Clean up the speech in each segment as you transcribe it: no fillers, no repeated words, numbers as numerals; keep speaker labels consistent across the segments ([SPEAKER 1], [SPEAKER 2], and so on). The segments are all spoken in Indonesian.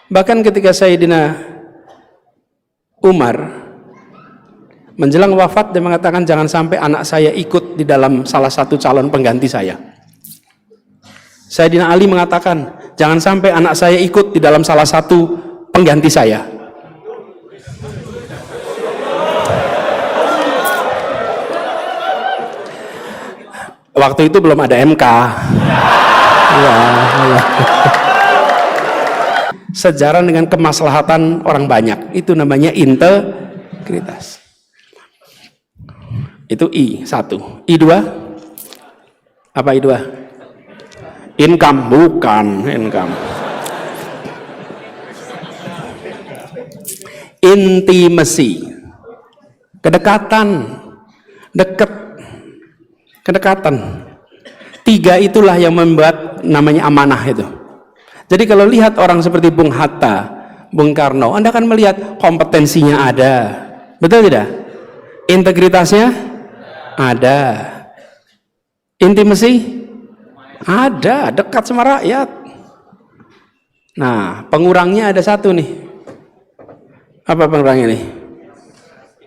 [SPEAKER 1] Bahkan ketika Sayyidina Umar menjelang wafat, dia mengatakan jangan sampai anak saya ikut di dalam salah satu calon pengganti saya. Sayyidina Ali mengatakan jangan sampai anak saya ikut di dalam salah satu pengganti saya. Waktu itu belum ada MK. Ya. Sejalan dengan kemaslahatan orang banyak, itu namanya integritas. Itu I1. I2 apa I2? Income, bukan income. Intimacy, kedekatan, kedekatan. 3 itulah yang membuat namanya amanah itu. Jadi kalau lihat orang seperti Bung Hatta, Bung Karno, Anda akan melihat kompetensinya ada, betul tidak? Integritasnya ada, intimasi ada, dekat sama rakyat. Nah, pengurangnya ada satu nih. Apa pengurangnya nih?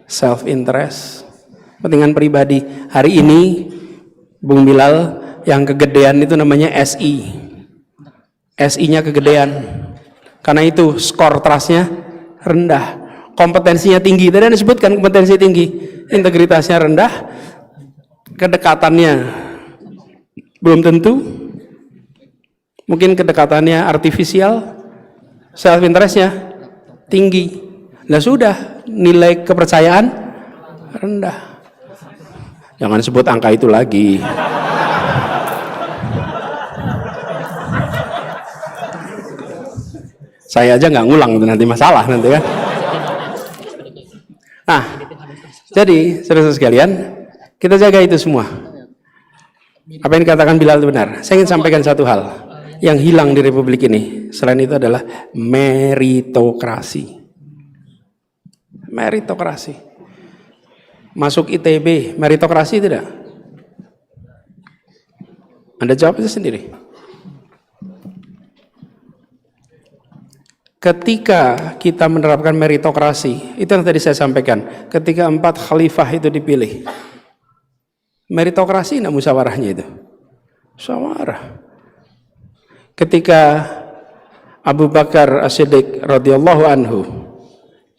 [SPEAKER 1] Self interest, kepentingan pribadi. Hari ini Bung Bilal yang kegedean itu namanya SI. SI-nya kegedean. Karena itu skor trustnya rendah, kompetensinya tinggi. Tadi Anda sebutkan kompetensi tinggi, integritasnya rendah, kedekatannya belum tentu, mungkin kedekatannya artifisial, self interestnya tinggi. Nah sudah, nilai kepercayaan rendah. Jangan sebut angka itu lagi. Saya aja nggak ngulang, nanti masalah nanti kan. Nah, jadi saudara sekalian, kita jaga itu semua. Apa yang dikatakan Bilal itu benar. Saya ingin sampaikan satu hal yang hilang di Republik ini. Selain itu adalah meritokrasi. Meritokrasi. Masuk ITB, meritokrasi tidak? Anda jawab aja sendiri. Ketika kita menerapkan meritokrasi, itu yang tadi saya sampaikan, ketika 4 khalifah itu dipilih, meritokrasi enggak musyawarahnya itu? Musyawarah. Ketika Abu Bakar As-Siddiq radhiyallahu anhu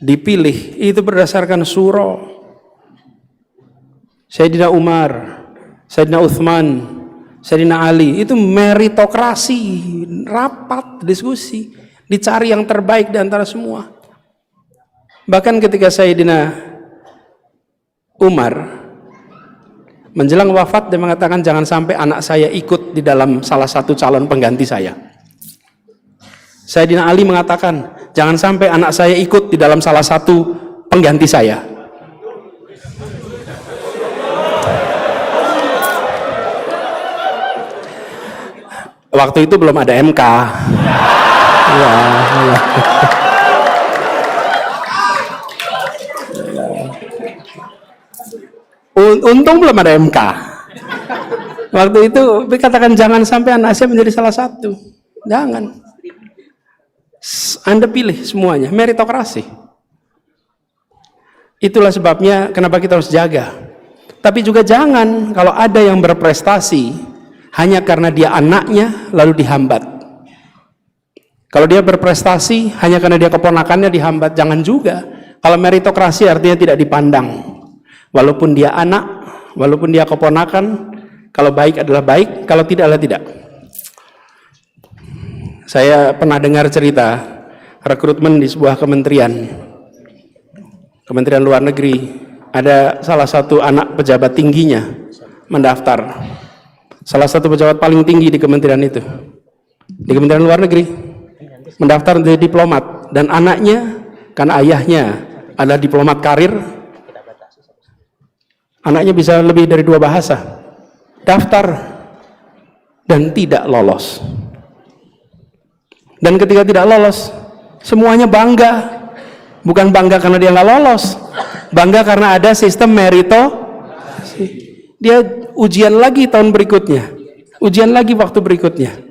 [SPEAKER 1] dipilih, itu berdasarkan syura. Sayyidina Umar, Sayyidina Utsman, Sayyidina Ali, itu meritokrasi, rapat, diskusi. Dicari yang terbaik di antara semua. Bahkan ketika Sayyidina Umar menjelang wafat, dia mengatakan jangan sampai anak saya ikut di dalam salah satu calon pengganti saya. Sayyidina Ali mengatakan jangan sampai anak saya ikut di dalam salah satu pengganti saya. Waktu itu belum ada MK. Ya. Untung belum ada MK. Waktu itu dikatakan jangan sampai anak saya menjadi salah satu. Jangan. Anda pilih semuanya, meritokrasi. Itulah sebabnya kenapa kita harus jaga. Tapi juga jangan kalau ada yang berprestasi hanya karena dia anaknya lalu dihambat. Kalau dia berprestasi hanya karena dia keponakannya dihambat, jangan juga. Kalau meritokrasi artinya tidak dipandang. Walaupun dia anak, walaupun dia keponakan, kalau baik adalah baik, kalau tidak adalah tidak. Saya pernah dengar cerita rekrutmen di sebuah kementerian luar negeri. Ada salah satu anak pejabat tingginya mendaftar. Salah satu pejabat paling tinggi di kementerian itu. Di kementerian luar negeri. Mendaftar menjadi diplomat, dan anaknya, karena ayahnya adalah diplomat karir, anaknya bisa lebih dari 2 bahasa, daftar dan tidak lolos. Dan ketika tidak lolos, semuanya bangga. Bukan bangga karena dia nggak lolos, bangga karena ada sistem meritokrasi. Dia ujian lagi tahun berikutnya, ujian lagi waktu berikutnya.